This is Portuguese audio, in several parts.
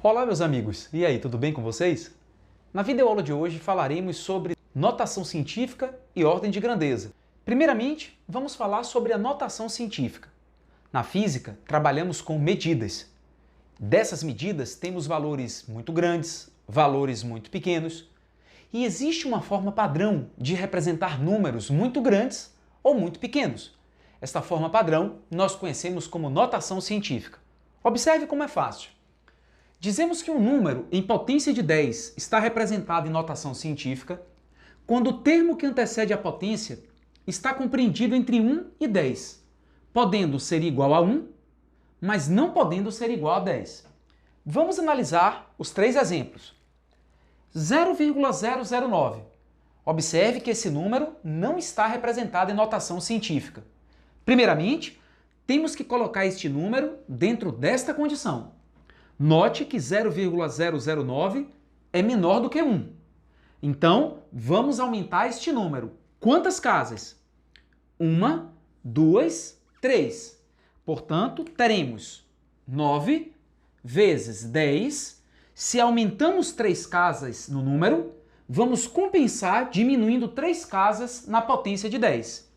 Olá, meus amigos! E aí, tudo bem com vocês? Na videoaula de hoje falaremos sobre notação científica e ordem de grandeza. Primeiramente, vamos falar sobre a notação científica. Na física, trabalhamos com medidas. Dessas medidas, temos valores muito grandes, valores muito pequenos, e existe uma forma padrão de representar números muito grandes ou muito pequenos. Esta forma padrão nós conhecemos como notação científica. Observe como é fácil. Dizemos que um número em potência de 10 está representado em notação científica quando o termo que antecede a potência está compreendido entre 1 e 10, podendo ser igual a 1, mas não podendo ser igual a 10. Vamos analisar os três exemplos. 0,009. Observe que esse número não está representado em notação científica. Primeiramente, temos que colocar este número dentro desta condição. Note que 0,009 é menor do que 1. Então, vamos aumentar este número. Quantas casas? 1, 2, 3. Portanto, teremos 9 vezes 10. Se aumentamos 3 casas no número, vamos compensar diminuindo 3 casas na potência de 10.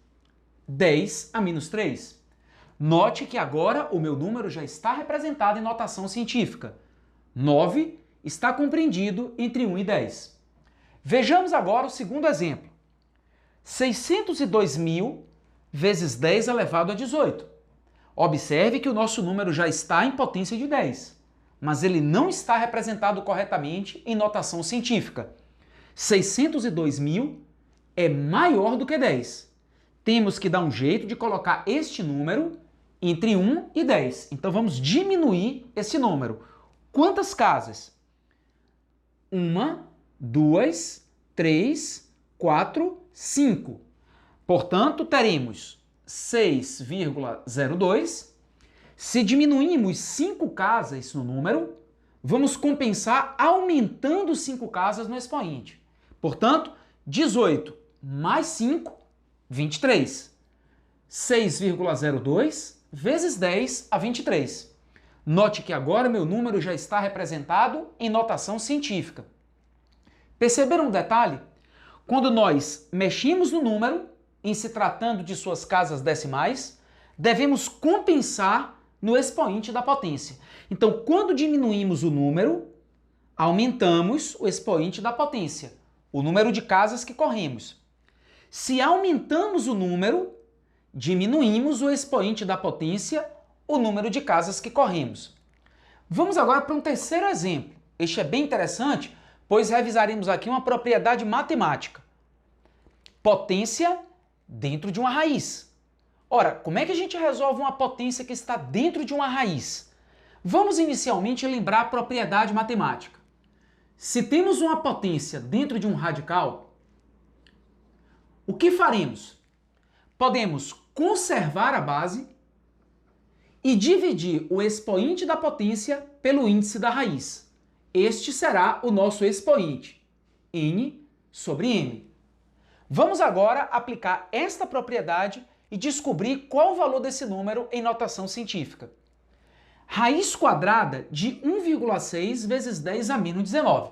10 a menos 3. Note que agora o meu número já está representado em notação científica. 9 está compreendido entre 1 e 10. Vejamos agora o segundo exemplo. 602.000 vezes 10 elevado a 18. Observe que o nosso número já está em potência de 10, mas ele não está representado corretamente em notação científica. 602.000 é maior do que 10. Temos que dar um jeito de colocar este número entre 1 e 10. Então vamos diminuir esse número. Quantas casas? 1, 2, 3, 4, 5. Portanto, teremos 6,02. Se diminuirmos 5 casas no número, vamos compensar aumentando 5 casas no expoente. Portanto, 18 mais 5, 23. 6,02 vezes 10 a 23. Note que agora meu número já está representado em notação científica. Perceberam um detalhe? Quando nós mexemos no número, em se tratando de suas casas decimais, devemos compensar no expoente da potência. Então, quando diminuímos o número, aumentamos o expoente da potência, o número de casas que corremos. Se aumentamos o número, diminuímos o expoente da potência, o número de casas que corremos. Vamos agora para um terceiro exemplo. Este é bem interessante, pois revisaremos aqui uma propriedade matemática. Potência dentro de uma raiz. Ora, como é que a gente resolve uma potência que está dentro de uma raiz? Vamos inicialmente lembrar a propriedade matemática. Se temos uma potência dentro de um radical, o que faremos? Podemos conservar a base e dividir o expoente da potência pelo índice da raiz. Este será o nosso expoente, n sobre m. Vamos agora aplicar esta propriedade e descobrir qual o valor desse número em notação científica. Raiz quadrada de 1,6 vezes 10 a menos 19.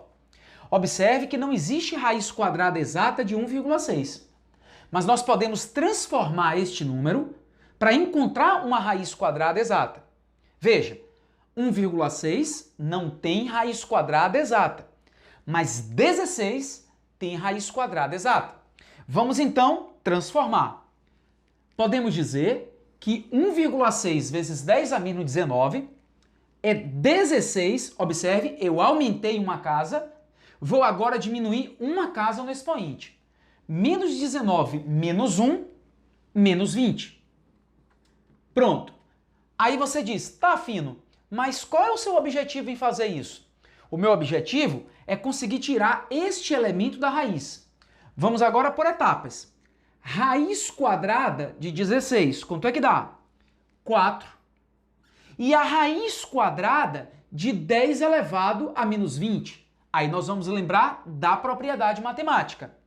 Observe que não existe raiz quadrada exata de 1,6. Mas nós podemos transformar este número para encontrar uma raiz quadrada exata. Veja, 1,6 não tem raiz quadrada exata, mas 16 tem raiz quadrada exata. Vamos então transformar. Podemos dizer que 1,6 vezes 10 a menos 19 é 16, observe, eu aumentei uma casa, vou agora diminuir uma casa no expoente. Menos 19 menos 1, menos 20. Pronto. Aí você diz, tá, Fino, mas qual é o seu objetivo em fazer isso? O meu objetivo é conseguir tirar este elemento da raiz. Vamos agora por etapas. Raiz quadrada de 16, quanto é que dá? 4. E a raiz quadrada de 10 elevado a menos 20. Aí nós vamos lembrar da propriedade matemática.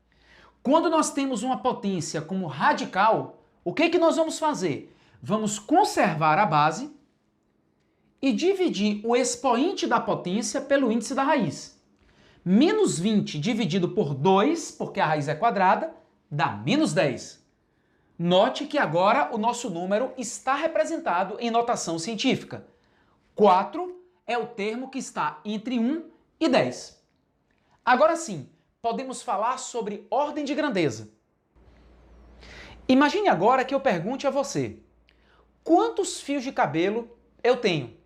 Quando nós temos uma potência como radical, o que nós vamos fazer? Vamos conservar a base e dividir o expoente da potência pelo índice da raiz. Menos 20 dividido por 2, porque a raiz é quadrada, dá menos 10. Note que agora o nosso número está representado em notação científica. 4 é o termo que está entre 1 e 10. Agora sim, podemos falar sobre ordem de grandeza. Imagine agora que eu pergunte a você: quantos fios de cabelo eu tenho?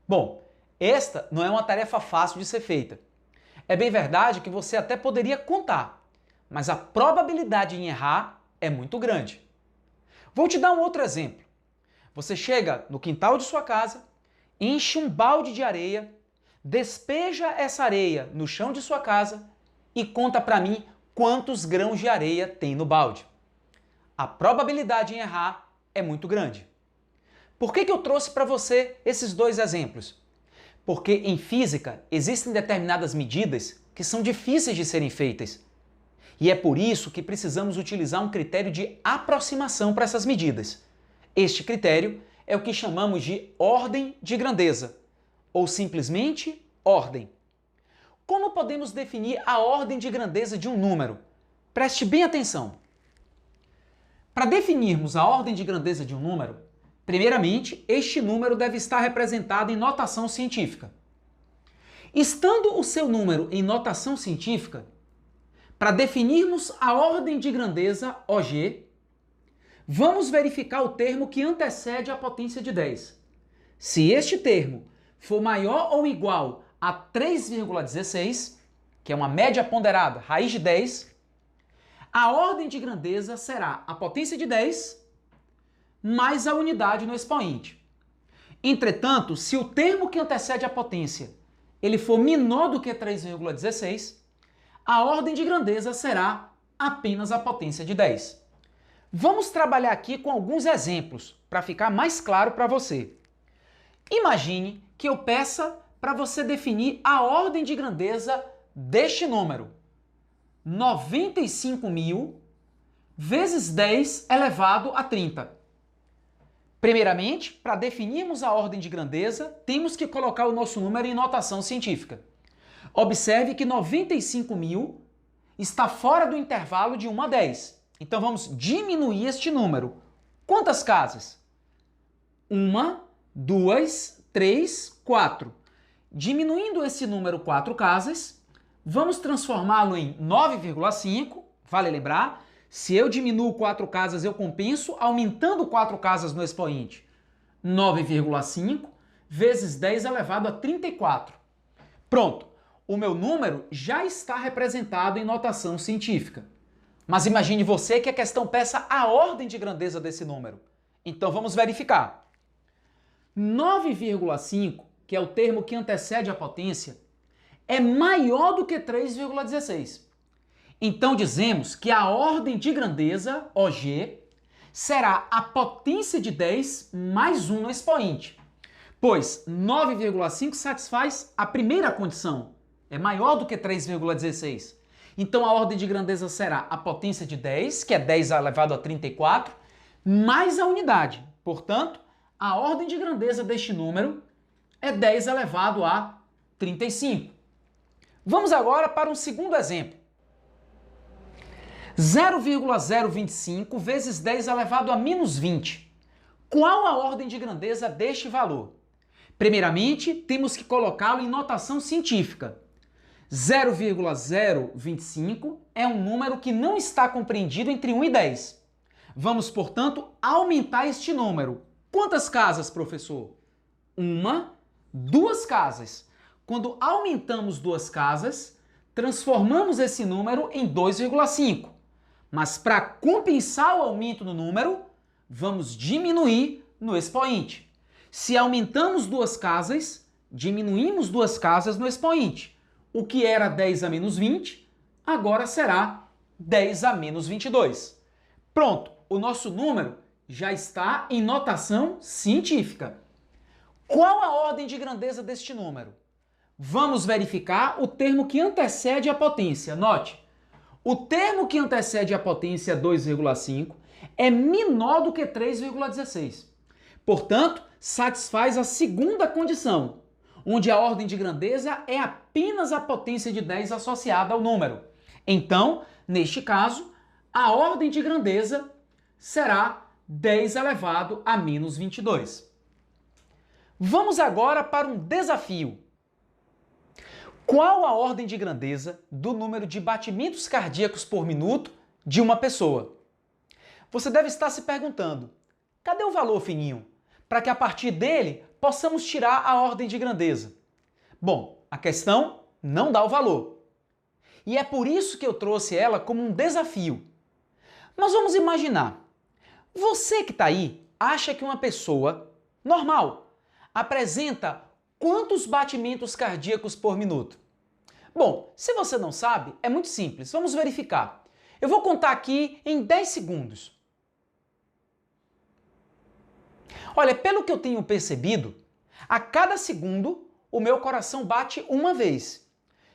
Bom, esta não é uma tarefa fácil de ser feita. É bem verdade que você até poderia contar, mas a probabilidade em errar é muito grande. Vou te dar um outro exemplo. Você chega no quintal de sua casa, enche um balde de areia, despeja essa areia no chão de sua casa e conta para mim quantos grãos de areia tem no balde. A probabilidade em errar é muito grande. Por que eu trouxe para você esses dois exemplos? Porque em física existem determinadas medidas que são difíceis de serem feitas. E é por isso que precisamos utilizar um critério de aproximação para essas medidas. Este critério é o que chamamos de ordem de grandeza, ou simplesmente ordem. Como podemos definir a ordem de grandeza de um número? Preste bem atenção. Para definirmos a ordem de grandeza de um número, primeiramente, este número deve estar representado em notação científica. Estando o seu número em notação científica, para definirmos a ordem de grandeza OG, vamos verificar o termo que antecede a potência de 10. Se este termo for maior ou igual a 3,16, que é uma média ponderada, raiz de 10, a ordem de grandeza será a potência de 10 mais a unidade no expoente. Entretanto, se o termo que antecede a potência ele for menor do que 3,16, a ordem de grandeza será apenas a potência de 10. Vamos trabalhar aqui com alguns exemplos para ficar mais claro para você. Imagine que eu peça para você definir a ordem de grandeza deste número. 95.000 vezes 10 elevado a 30. Primeiramente, para definirmos a ordem de grandeza, temos que colocar o nosso número em notação científica. Observe que 95.000 está fora do intervalo de 1 a 10. Então vamos diminuir este número. Quantas casas? 1, 2, 3, 4. Diminuindo esse número 4 casas, vamos transformá-lo em 9,5. Vale lembrar, se eu diminuo 4 casas, eu compenso aumentando 4 casas no expoente. 9,5 vezes 10 elevado a 34. Pronto! O meu número já está representado em notação científica. Mas imagine você que a questão peça a ordem de grandeza desse número. Então vamos verificar. 9,5, que é o termo que antecede a potência, é maior do que 3,16. Então dizemos que a ordem de grandeza, OG, será a potência de 10 mais 1 no expoente. Pois 9,5 satisfaz a primeira condição. É maior do que 3,16. Então a ordem de grandeza será a potência de 10, que é 10 elevado a 34, mais a unidade. Portanto, a ordem de grandeza deste número é 10 elevado a 35. Vamos agora para um segundo exemplo. 0,025 vezes 10 elevado a menos 20. Qual a ordem de grandeza deste valor? Primeiramente, temos que colocá-lo em notação científica. 0,025 é um número que não está compreendido entre 1 e 10. Vamos, portanto, aumentar este número. Quantas casas, professor? 1, 2 casas. Quando aumentamos 2 casas, transformamos esse número em 2,5. Mas para compensar o aumento no número, vamos diminuir no expoente. Se aumentamos 2 casas, diminuímos 2 casas no expoente. O que era 10 a menos 20, agora será 10 a menos 22. Pronto, o nosso número já está em notação científica. Qual a ordem de grandeza deste número? Vamos verificar o termo que antecede a potência. Note, o termo que antecede a potência 2,5 é menor do que 3,16. Portanto, satisfaz a segunda condição, onde a ordem de grandeza é apenas a potência de 10 associada ao número. Então, neste caso, a ordem de grandeza será 10 elevado a menos 22. Vamos agora para um desafio. Qual a ordem de grandeza do número de batimentos cardíacos por minuto de uma pessoa? Você deve estar se perguntando, cadê o valor fininho? Para que a partir dele possamos tirar a ordem de grandeza. Bom, a questão não dá o valor. E é por isso que eu trouxe ela como um desafio. Mas vamos imaginar, você que está aí acha que uma pessoa normal apresenta quantos batimentos cardíacos por minuto? Bom, se você não sabe, é muito simples, vamos verificar. Eu vou contar aqui em 10 segundos. Olha, pelo que eu tenho percebido, a cada segundo o meu coração bate uma vez.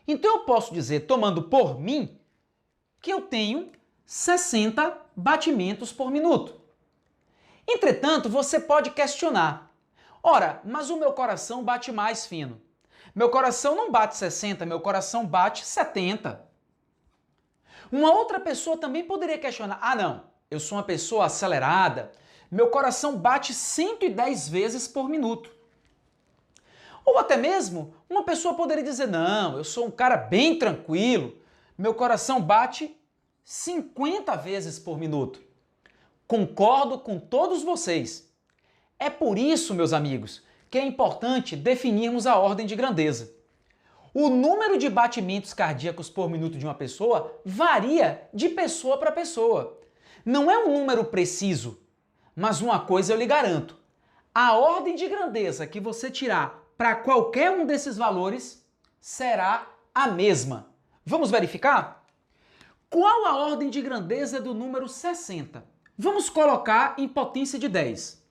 Então eu posso dizer, tomando por mim, que eu tenho 60 batimentos por minuto. Entretanto, você pode questionar. Ora, mas o meu coração bate mais fino. Meu coração não bate 60, meu coração bate 70. Uma outra pessoa também poderia questionar. Ah, não, eu sou uma pessoa acelerada, meu coração bate 110 vezes por minuto. Ou até mesmo, uma pessoa poderia dizer, não, eu sou um cara bem tranquilo, meu coração bate 50 vezes por minuto. Concordo com todos vocês. É por isso, meus amigos, que é importante definirmos a ordem de grandeza. O número de batimentos cardíacos por minuto de uma pessoa varia de pessoa para pessoa. Não é um número preciso, mas uma coisa eu lhe garanto. A ordem de grandeza que você tirar para qualquer um desses valores será a mesma. Vamos verificar? Qual a ordem de grandeza do número 60? Vamos colocar em potência de 10.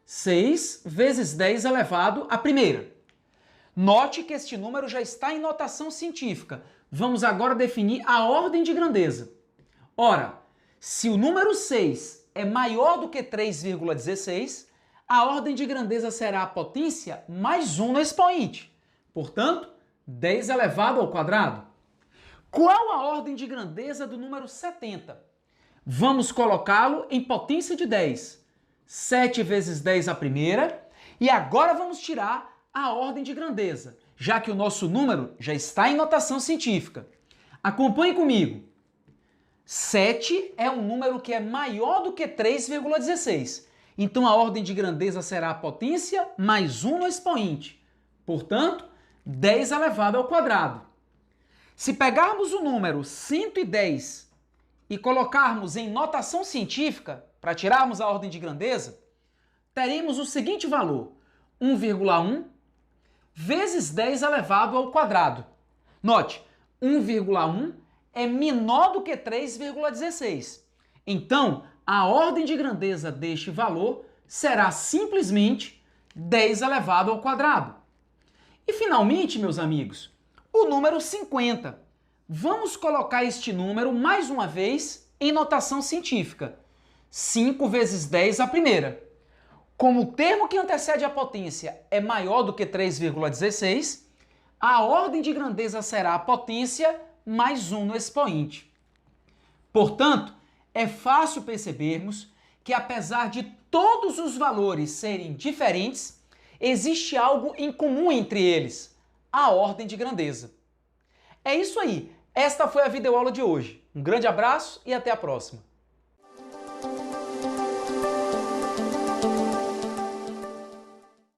6 vezes 10 elevado à primeira. Note que este número já está em notação científica. Vamos agora definir a ordem de grandeza. Ora, se o número 6 é maior do que 3,16, a ordem de grandeza será a potência mais 1 no expoente. Portanto, 10 elevado ao quadrado. Qual a ordem de grandeza do número 70? Vamos colocá-lo em potência de 10. 7 vezes 10 a primeira. E agora vamos tirar a ordem de grandeza, já que o nosso número já está em notação científica. Acompanhe comigo. 7 é um número que é maior do que 3,16. Então a ordem de grandeza será a potência mais 1 no expoente. Portanto, 10 elevado ao quadrado. Se pegarmos o número 110 e colocarmos em notação científica, para tirarmos a ordem de grandeza, teremos o seguinte valor, 1,1 vezes 10 elevado ao quadrado. Note, 1,1 é menor do que 3,16. Então, a ordem de grandeza deste valor será simplesmente 10 elevado ao quadrado. E finalmente, meus amigos, o número 50. Vamos colocar este número mais uma vez em notação científica. 5 vezes 10 a primeira. Como o termo que antecede a potência é maior do que 3,16, a ordem de grandeza será a potência mais 1 no expoente. Portanto, é fácil percebermos que apesar de todos os valores serem diferentes, existe algo em comum entre eles, a ordem de grandeza. É isso aí, esta foi a videoaula de hoje. Um grande abraço e até a próxima.